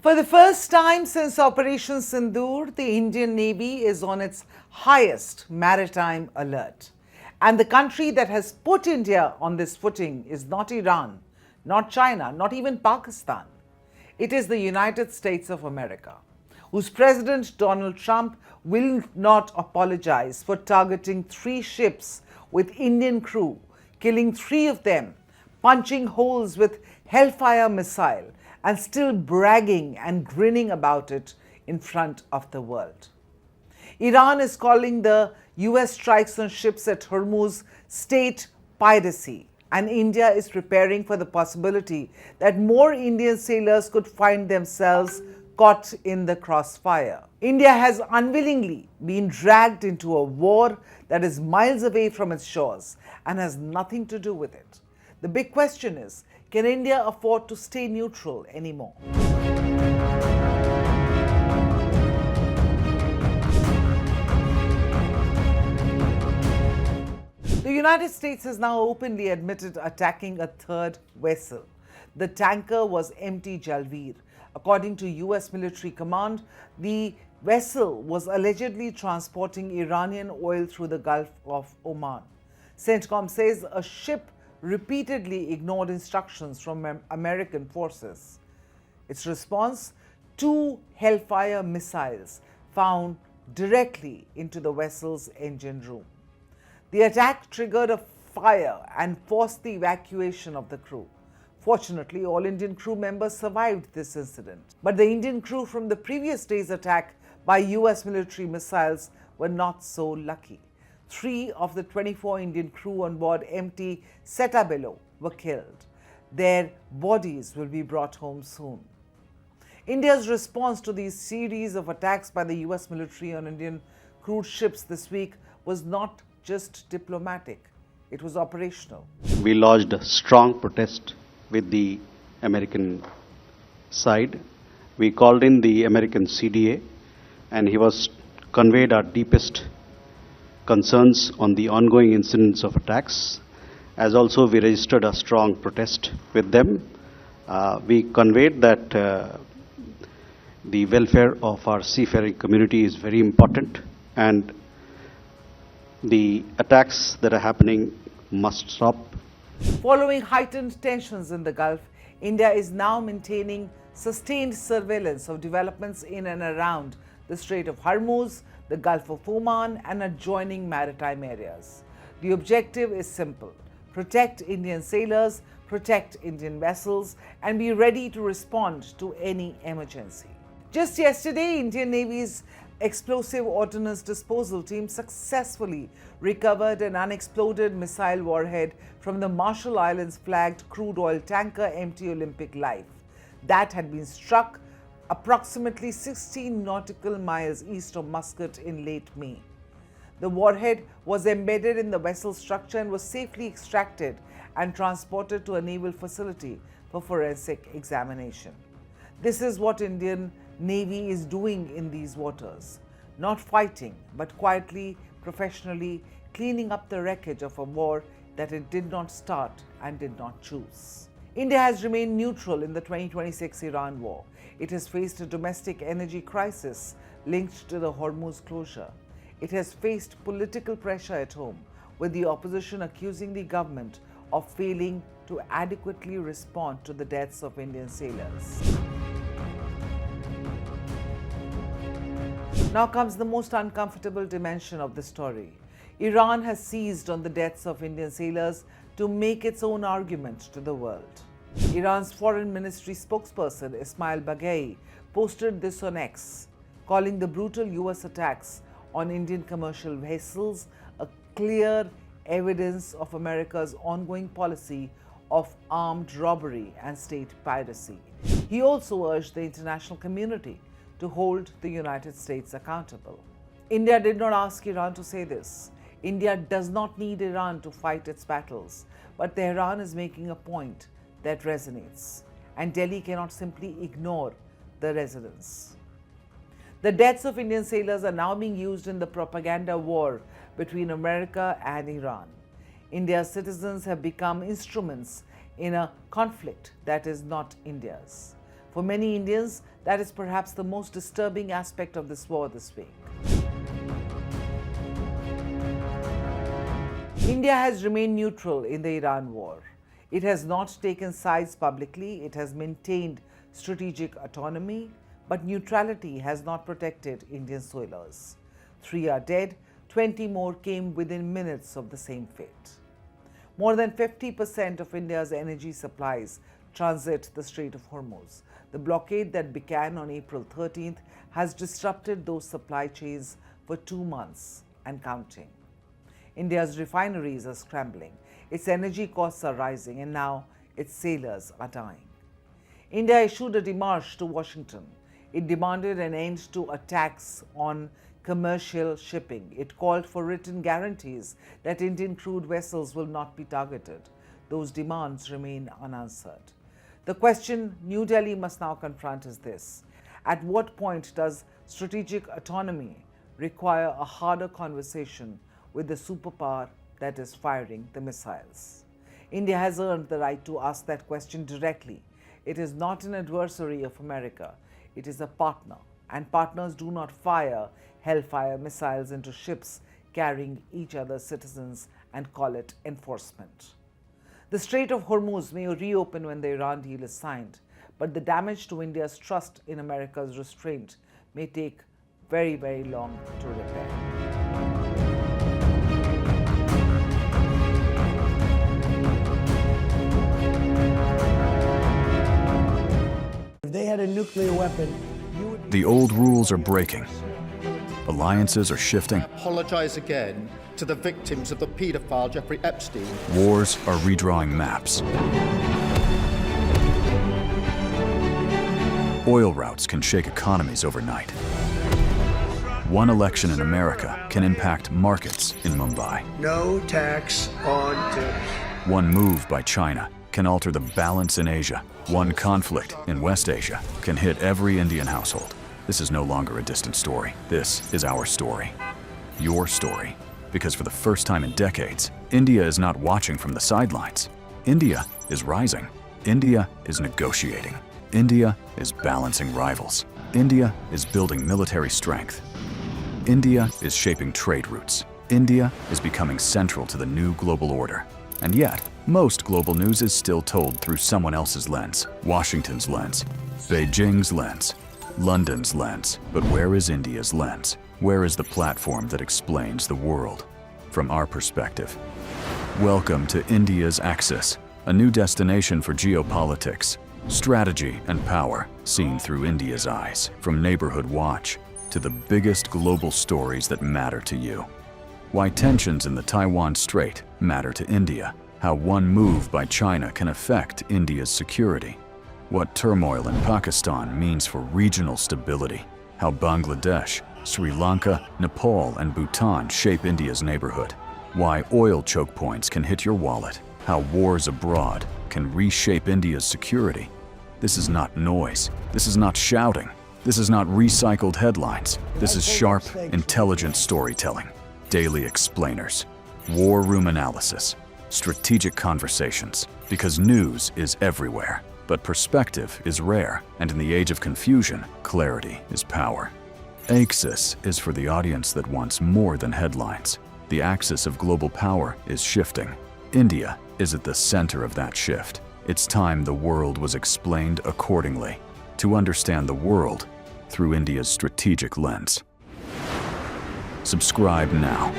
For the first time since Operation Sindoor, the Indian Navy is on its highest maritime alert. And the country that has put India on this footing is not Iran, not China, not even Pakistan. It is the United States of America, whose President Donald Trump will not apologize for targeting 3 ships with Indian crew, killing 3 of them, punching holes with Hellfire missile, and still bragging and grinning about it in front of the world. Iran is calling the US strikes on ships at Hormuz state piracy, and India is preparing for the possibility that more Indian sailors could find themselves caught in the crossfire. India has unwillingly been dragged into a war that is miles away from its shores and has nothing to do with it. The big question is, can India afford to stay neutral anymore? The United States has now openly admitted attacking a 3rd vessel. The tanker was MT Jalveer. According to US military command, the vessel was allegedly transporting Iranian oil through the Gulf of Oman. CENTCOM says a ship repeatedly ignored instructions from American forces. Its response: 2 Hellfire missiles found directly into the vessel's engine room. The attack triggered a fire and forced the evacuation of the crew. Fortunately, all Indian crew members survived this incident. But the Indian crew from the previous day's attack by US military missiles were not so lucky. 3 of the 24 Indian crew on board MT Setabelo were killed. Their bodies will be brought home soon. India's response to these series of attacks by the US military on Indian crude ships this week was not just diplomatic, it was operational. We lodged a strong protest with the American side. We called in the American CDA, and he was conveyed our deepest concerns on the ongoing incidents of attacks. As also we registered a strong protest with them. We conveyed that the welfare of our seafaring community is very important, and the attacks that are happening must stop. Following heightened tensions in the Gulf, India is now maintaining sustained surveillance of developments in and around the Strait of Hormuz, the Gulf of Oman, and adjoining maritime areas. The objective is simple: protect Indian sailors, protect Indian vessels, and be ready to respond to any emergency. Just yesterday, Indian Navy's explosive ordnance disposal team successfully recovered an unexploded missile warhead from the Marshall Islands flagged crude oil tanker MT Olympic Life that had been struck approximately 16 nautical miles east of Muscat in late May. The warhead was embedded in the vessel's structure and was safely extracted and transported to a naval facility for forensic examination. This is what Indian Navy is doing in these waters, not fighting, but quietly, professionally cleaning up the wreckage of a war that it did not start and did not choose. India has remained neutral in the 2026 Iran war. It has faced a domestic energy crisis linked to the Hormuz closure. It has faced political pressure at home, with the opposition accusing the government of failing to adequately respond to the deaths of Indian sailors. Now comes the most uncomfortable dimension of the story. Iran has seized on the deaths of Indian sailors to make its own argument to the world. Iran's foreign ministry spokesperson Ismail Baghei posted this on X, calling the brutal US attacks on Indian commercial vessels a clear evidence of America's ongoing policy of armed robbery and state piracy. He also urged the international community to hold the United States accountable. India did not ask Iran to say this. India does not need Iran to fight its battles, but Tehran is making a point that resonates, and Delhi cannot simply ignore the resonance. The deaths of Indian sailors are now being used in the propaganda war between America and Iran. India's citizens have become instruments in a conflict that is not India's. For many Indians, That is perhaps the most disturbing aspect of this war this week. India has remained neutral in the Iran war. It has not taken sides publicly, it has maintained strategic autonomy, but neutrality has not protected Indian soilers. 3 are dead, 20 more came within minutes of the same fate. More than 50% of India's energy supplies transit the Strait of Hormuz. The blockade that began on April 13th has disrupted those supply chains for 2 months and counting. India's refineries are scrambling, its energy costs are rising, and now its sailors are dying. India issued a démarche to Washington. It demanded an end to attacks on commercial shipping. It called for written guarantees that Indian crude vessels will not be targeted. Those demands remain unanswered. The question New Delhi must now confront is this: at what point does strategic autonomy require a harder conversation with the superpower that is firing the missiles? India has earned the right to ask that question directly. It is not an adversary of America, it is a partner, and partners do not fire hellfire missiles into ships carrying each other's citizens and call it enforcement. The Strait of Hormuz may reopen when the Iran deal is signed, but the damage to India's trust in America's restraint may take very, very long to repair. If they had a nuclear weapon, The old rules are breaking. Alliances are shifting. Apologize again to the victims of the paedophile Jeffrey Epstein. Wars are redrawing maps. Oil routes can shake economies overnight. One election in America can impact markets in Mumbai. no tax on tips. One move by China can alter the balance in Asia. One conflict in West Asia can hit every Indian household. This is no longer a distant story. This is our story. Your story. Because for the first time in decades, India is not watching from the sidelines. India is rising. India is negotiating. India is balancing rivals. India is building military strength. India is shaping trade routes. India is becoming central to the new global order. And yet, most global news is still told through someone else's lens. Washington's lens, Beijing's lens, London's lens. But where is India's lens? Where is the platform that explains the world from our perspective? Welcome to India's Axis, a new destination for geopolitics, strategy and power seen through India's eyes. From Neighborhood Watch to the biggest global stories that matter to you. Why tensions in the Taiwan Strait matter to India. How one move by China can affect India's security. What turmoil in Pakistan means for regional stability. How Bangladesh, Sri Lanka, Nepal, and Bhutan shape India's neighborhood. Why oil choke points can hit your wallet. How wars abroad can reshape India's security. This is not noise. This is not shouting. This is not recycled headlines. This is sharp, intelligent storytelling. Daily explainers, war room analysis, strategic conversations. Because news is everywhere, but perspective is rare, and in the age of confusion, clarity is power. Axis is for the audience that wants more than headlines. The axis of global power is shifting. India is at the center of that shift. It's time the world was explained accordingly, to understand the world through India's strategic lens. Subscribe now.